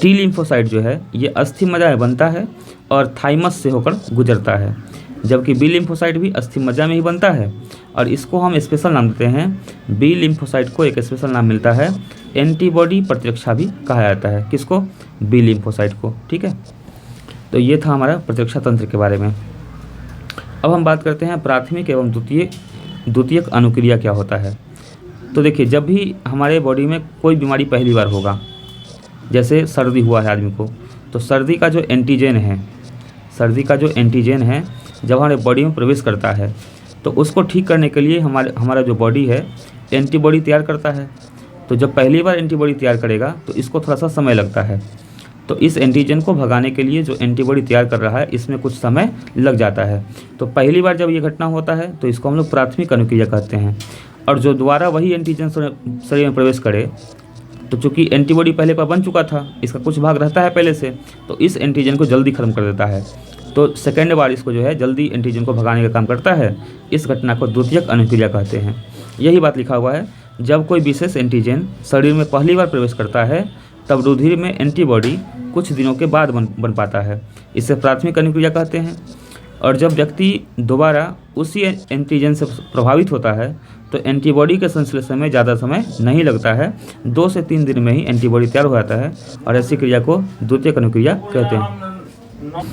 टी लिम्फोसाइट जो है ये अस्थि मज्जा में बनता है और थाइमस से होकर गुजरता है, जबकि बी लिम्फोसाइट भी अस्थि मज्जा में ही बनता है और इसको हम स्पेशल नाम देते हैं। बी लिम्फोसाइट को एक स्पेशल नाम मिलता है एंटीबॉडी प्रतिरक्षा भी कहा जाता है। किसको? बी लिम्फोसाइट को। ठीक है, तो ये था हमारा प्रतिरक्षा तंत्र के बारे में। अब हम बात करते हैं प्राथमिक एवं द्वितीयक अनुक्रिया क्या होता है। तो देखिए, जब भी हमारे बॉडी में कोई बीमारी पहली बार होगा, जैसे सर्दी हुआ है आदमी को, तो सर्दी का जो एंटीजन है जब हमारे बॉडी में प्रवेश करता है तो उसको ठीक करने के लिए हमारा जो बॉडी है एंटीबॉडी तैयार करता है। तो जब पहली बार एंटीबॉडी तैयार करेगा तो इसको थोड़ा सा समय लगता है। तो इस एंटीजन को भगाने के लिए जो एंटीबॉडी तैयार कर रहा है इसमें कुछ समय लग जाता है। तो पहली बार जब ये घटना होता है तो इसको हम लोग प्राथमिक अनुक्रिया कहते हैं। और जो दोबारा वही एंटीजन शरीर में प्रवेश करे, तो चूँकि एंटीबॉडी पहले पर बन चुका था, इसका कुछ भाग रहता है पहले से, तो इस एंटीजन को जल्दी खत्म कर देता है। तो सेकेंड बार इसको जो है जल्दी एंटीजन को भगाने का काम करता है। इस घटना को द्वितीयक अनुक्रिया कहते हैं। यही बात लिखा हुआ है, जब कोई विशेष एंटीजन शरीर में पहली बार प्रवेश करता है तब रुधिर में एंटीबॉडी कुछ दिनों के बाद बन पाता है। इसे प्राथमिक अनुक्रिया कहते हैं। और जब व्यक्ति दोबारा उसी एंटीजन से प्रभावित होता है तो एंटीबॉडी के संश्लेषण में ज़्यादा समय नहीं लगता है, 2 से 3 दिन में ही एंटीबॉडी तैयार हो जाता है और ऐसी क्रिया को द्वितीयक अनुक्रिया कहते हैं।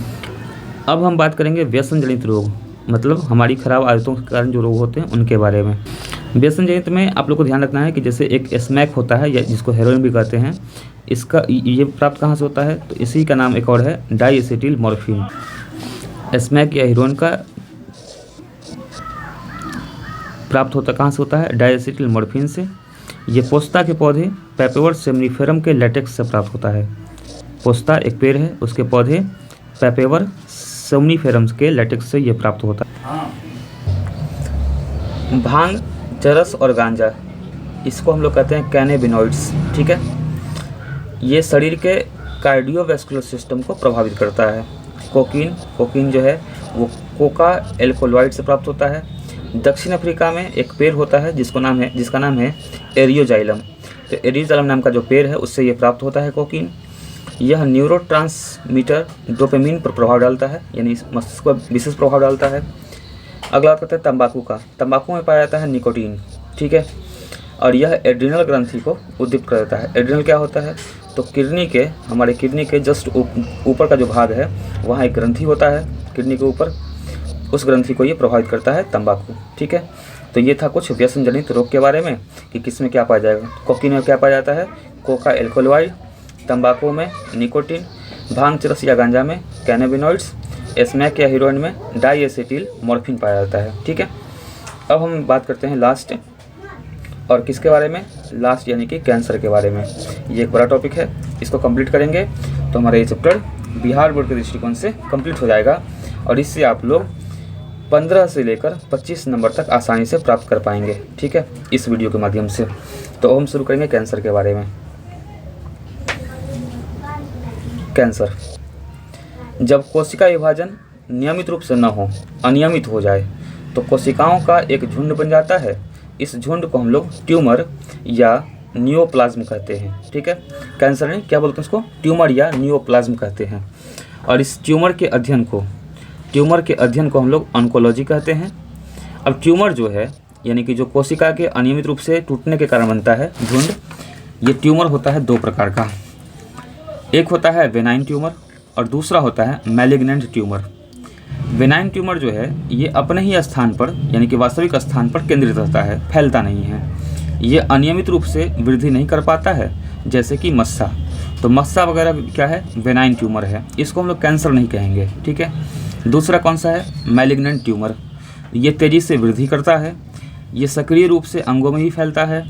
अब हम बात करेंगे व्यसन जनित रोग, मतलब हमारी खराब आदतों के कारण जो रोग होते हैं उनके बारे में। व्यसन जनित में आप लोग को ध्यान रखना है कि जैसे एक स्मैक होता है या जिसको हेरोइन भी कहते हैं, इसका ये प्राप्त कहाँ से होता है? तो इसी का नाम एक और है डाईएसेटिल मॉर्फिन। स्मैक या हेरोइन का प्राप्त होता कहाँ से होता है? डाईएसेटिल मॉर्फिन से। ये पोस्ता के पौधे पेपेवर सेमनीफेरम के लेटेक्स से प्राप्त होता है। पोस्ता एक पेड़ है, उसके पौधे पेपेवर सेमनीफेरम के लेटेक्स से ये प्राप्त होता है। भांग, चरस और गांजा, इसको हम लोग कहते हैं कैनेबिनॉइड्स। ठीक है, ये शरीर के कार्डियोवैस्कुलर सिस्टम को प्रभावित करता है। कोकीन जो है वो कोका एल्कोलॉइड से प्राप्त होता है। दक्षिण अफ्रीका में एक पेड़ होता है जिसका नाम है एरियोजाइलम। तो एरियोजाइलम नाम का जो पेड़ है उससे ये प्राप्त होता है कोकीन। यह न्यूरोट्रांसमीटर डोपामिन पर प्रभाव डालता है, यानी मस्तिष्क पर विशेष प्रभाव डालता है। अगला बात करते हैं तंबाकू का। तंबाकू में पाया जाता है निकोटीन। ठीक है, और यह एड्रिनल ग्रंथि को उद्दीपित कर देता है। एड्रिनल क्या होता है? तो हमारे किडनी के जस्ट ऊपर का जो भाग है वहाँ एक ग्रंथि होता है किडनी के ऊपर, उस ग्रंथि को ये प्रभावित करता है तंबाकू। ठीक है, तो ये था कुछ व्यसन जनित रोग के बारे में कि किस में क्या पाया जाएगा। कोकीन में क्या पाया जाता है? Coca alkaloid. तंबाकू में निकोटीन। भांग, चरस या गांजा में कैनेबिनॉइड्स। स्मैक या हीरोइन में डाईएसेटिल मॉर्फिन पाया जाता है। ठीक है, अब हम बात करते हैं लास्ट और किसके बारे में? लास्ट यानी कि कैंसर के बारे में। ये एक बड़ा टॉपिक है, इसको कंप्लीट करेंगे तो हमारा ये चैप्टर बिहार बोर्ड के दृष्टिकोण से कंप्लीट हो जाएगा और इससे आप लोग 15 से लेकर 25 नंबर तक आसानी से प्राप्त कर पाएंगे। ठीक है, इस वीडियो के माध्यम से। तो हम शुरू करेंगे कैंसर के बारे में। कैंसर, जब कोशिका विभाजन नियमित रूप से न हो, अनियमित हो जाए, तो कोशिकाओं का एक झुंड बन जाता है। इस झुंड को हम लोग ट्यूमर या नियोप्लाज्म कहते हैं। ठीक है, कैंसर नहीं, क्या बोलते हैं उसको? ट्यूमर या नियोप्लाज्म कहते हैं। और इस ट्यूमर के अध्ययन को हम लोग ऑन्कोलॉजी कहते हैं। अब ट्यूमर जो है, यानी कि जो कोशिका के अनियमित रूप से टूटने के कारण बनता है झुंड, ये ट्यूमर होता है 2 प्रकार का। एक होता है वेनाइन ट्यूमर और दूसरा होता है मैलिग्नेंट ट्यूमर। वेनाइन ट्यूमर जो है ये अपने ही स्थान पर, यानी कि वास्तविक स्थान पर केंद्रित रहता है, फैलता नहीं है। ये अनियमित रूप से वृद्धि नहीं कर पाता है, जैसे कि मस्सा। तो मस्सा वगैरह क्या है? वेनाइन ट्यूमर है, इसको हम लोग कैंसर नहीं कहेंगे। ठीक है, दूसरा कौन सा है? Malignant tumour. ये तेज़ी से वृद्धि करता है, ये सक्रिय रूप से अंगों में ही फैलता है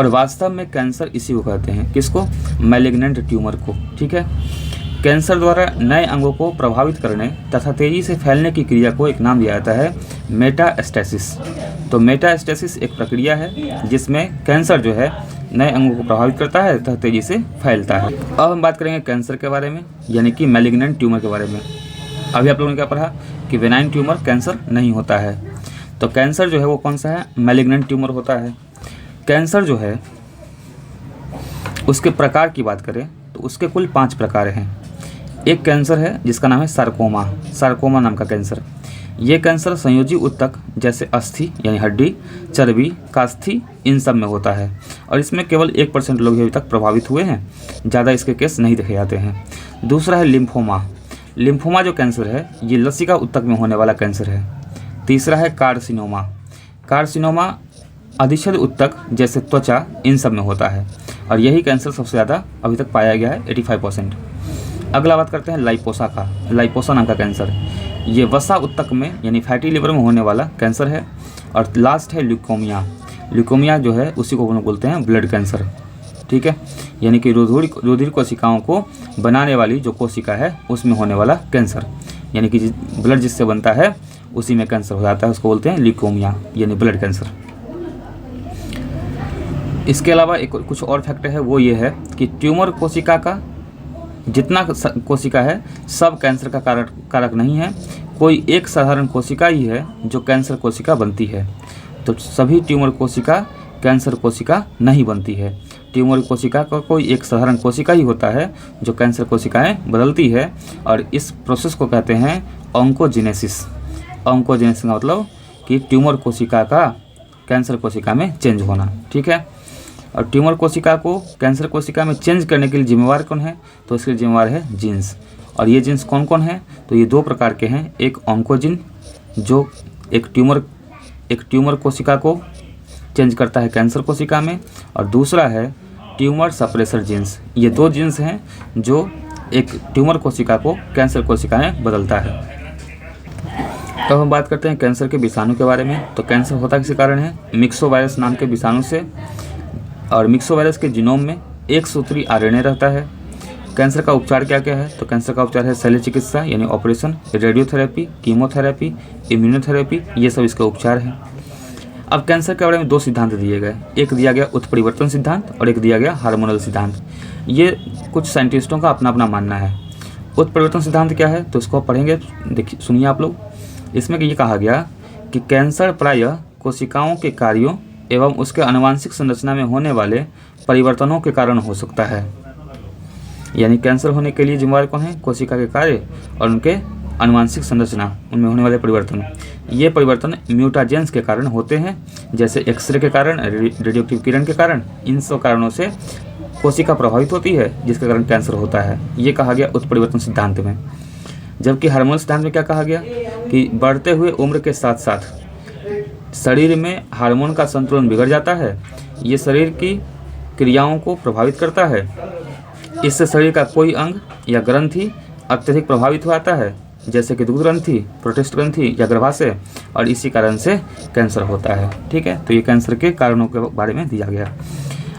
और वास्तव में कैंसर इसी को कहते हैं, किसको? मैलिग्नेंट ट्यूमर को। ठीक है, कैंसर द्वारा नए अंगों को प्रभावित करने तथा तेजी से फैलने की क्रिया को एक नाम दिया जाता है मेटास्टेसिस। तो मेटास्टेसिस एक प्रक्रिया है जिसमें कैंसर जो है नए अंगों को प्रभावित करता है तथा तेजी से फैलता है। अब हम बात करेंगे कैंसर के बारे में, यानी कि मैलिग्नेंट ट्यूमर के बारे में। अभी आप लोगों ने क्या पढ़ा कि बेनाइन ट्यूमर कैंसर नहीं होता है। तो कैंसर जो है वो कौन सा है? मैलिग्नेंट ट्यूमर होता है। कैंसर जो है उसके प्रकार की बात करें तो उसके कुल 5 प्रकार हैं। एक कैंसर है जिसका नाम है सार्कोमा नाम का कैंसर। ये कैंसर संयोजी ऊतक जैसे अस्थि यानी हड्डी, चर्बी, कास्थि इन सब में होता है और इसमें केवल 1% लोग अभी तक प्रभावित हुए हैं, ज़्यादा इसके केस नहीं देखे जाते हैं। दूसरा है लिम्फोमा। लिम्फोमा जो कैंसर है ये लसिका ऊतक में होने वाला कैंसर है। तीसरा है कार्सिनोमा। कार्सिनोमा अधिच्छेद ऊतक जैसे त्वचा इन सब में होता है और यही कैंसर सबसे ज़्यादा अभी तक पाया गया है, 85%। अगला बात करते हैं लाइपोसा का। लाइपोसा नाम का कैंसर, ये वसा ऊतक में यानी फैटी लिवर में होने वाला कैंसर है। और लास्ट है ल्यूकोमिया। ल्यूकोमिया जो है उसी को हम लोग बोलते हैं ब्लड कैंसर। ठीक है, यानी कि रुधिर कोशिकाओं को बनाने वाली जो कोशिका है उसमें होने वाला कैंसर, यानी कि ब्लड जिससे बनता है उसी में कैंसर हो जाता है, उसको बोलते हैं ल्यूकोमिया यानी ब्लड कैंसर। इसके अलावा एक कुछ और फैक्टर है, वो ये है कि ट्यूमर कोशिका का जितना कोशिका है सब कैंसर का कारक नहीं है। कोई एक साधारण कोशिका ही है जो कैंसर कोशिका बनती है। तो सभी ट्यूमर कोशिका कैंसर कोशिका नहीं बनती है। ट्यूमर कोशिका का कोई एक साधारण कोशिका ही होता है जो कैंसर कोशिकाएं बदलती है और इस प्रोसेस को कहते हैं ऑन्कोजेनेसिस। ऑन्कोजेनेसिस का मतलब कि ट्यूमर कोशिका का कैंसर कोशिका में चेंज होना। ठीक है, और ट्यूमर कोशिका को कैंसर कोशिका में चेंज करने के लिए जिम्मेवार कौन है? तो इसके जिम्मेवार है जीन्स। और ये जीन्स कौन कौन है? तो ये 2 प्रकार के हैं। एक ऑन्कोजिन जो एक ट्यूमर कोशिका को चेंज करता है कैंसर कोशिका में, और दूसरा है ट्यूमर सप्रेसर जीन्स। ये 2 जीन्स हैं जो एक ट्यूमर कोशिका को कैंसर कोशिका में बदलता है। तो हम बात करते हैं कैंसर के विषाणु के बारे में। तो कैंसर होता किस कारण है? मिक्सोवायरस नाम के विषाणु से। और मिक्सोवायरस के जीनोम में एक सूत्री आरएनए रहता है। कैंसर का उपचार क्या क्या है? तो कैंसर का उपचार है शल्य चिकित्सा यानी ऑपरेशन, रेडियोथेरेपी, कीमोथेरेपी, इम्यूनोथेरेपी, ये सब इसके उपचार हैं। अब कैंसर के बारे में 2 सिद्धांत दिए गए, एक दिया गया उत्परिवर्तन सिद्धांत और एक दिया गया हार्मोनल सिद्धांत। ये कुछ साइंटिस्टों का अपना अपना मानना है। उत्परिवर्तन सिद्धांत क्या है? तो इसको आप पढ़ेंगे, देखिए सुनिए आप लोग। इसमें ये कहा गया कि कैंसर प्रायः कोशिकाओं के कार्यों एवं उसके आनुवंशिक संरचना में होने वाले परिवर्तनों के कारण हो सकता है। यानी कैंसर होने के लिए जिम्मेवार कौन है? कोशिका के कार्य और उनके आनुवंशिक संरचना, उनमें होने वाले परिवर्तन। ये परिवर्तन म्यूटाजेंस के कारण होते हैं, जैसे एक्सरे के कारण, रेडियोएक्टिव किरण के कारण। इन सब कारणों से कोशिका प्रभावित होती है जिसके कारण कैंसर होता है। ये कहा गया उत्परिवर्तन सिद्धांत में। जबकि हार्मोनल सिद्धांत में क्या कहा गया कि बढ़ते हुए उम्र के साथ साथ शरीर में हार्मोन का संतुलन बिगड़ जाता है। ये शरीर की क्रियाओं को प्रभावित करता है। इससे शरीर का कोई अंग या ग्रंथि अत्यधिक प्रभावित हो जाता है, जैसे कि दुग्ध ग्रंथि, प्रोटेस्ट ग्रंथि या गर्भाशय, और इसी कारण से कैंसर होता है। ठीक है, तो ये कैंसर के कारणों के बारे में दिया गया।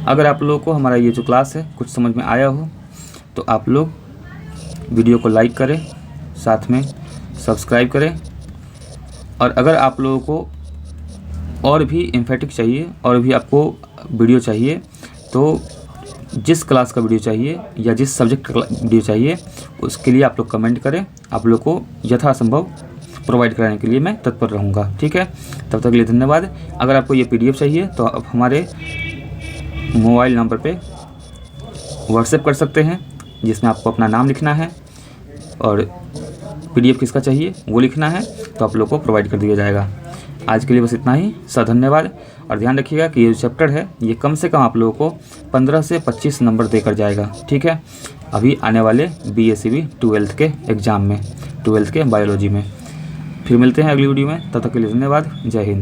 अगर आप लोगों को हमारा ये जो क्लास है कुछ समझ में आया हो तो आप लोग वीडियो को लाइक करें, साथ में सब्सक्राइब करें। और अगर आप लोगों को और भी एम्फेटिक चाहिए और भी आपको वीडियो चाहिए, तो जिस क्लास का वीडियो चाहिए या जिस सब्जेक्ट का वीडियो चाहिए उसके लिए आप लोग कमेंट करें। आप लोग को यथासंभव प्रोवाइड कराने के लिए मैं तत्पर रहूँगा। ठीक है, तब तक के लिए धन्यवाद। अगर आपको ये PDF चाहिए तो आप हमारे मोबाइल नंबर पे व्हाट्सएप कर सकते हैं, जिसमें आपको अपना नाम लिखना है और PDF किसका चाहिए वो लिखना है, तो आप लोग को प्रोवाइड कर दिया जाएगा। आज के लिए बस इतना ही। धन्यवाद। और ध्यान रखिएगा कि ये चैप्टर है ये कम से कम आप लोगों को 15 से 25 नंबर देकर जाएगा। ठीक है, अभी आने वाले BACB 12th के एग्ज़ाम में, 12th के बायोलॉजी में। फिर मिलते हैं अगली वीडियो में, तब तक के लिए धन्यवाद। जय हिंद।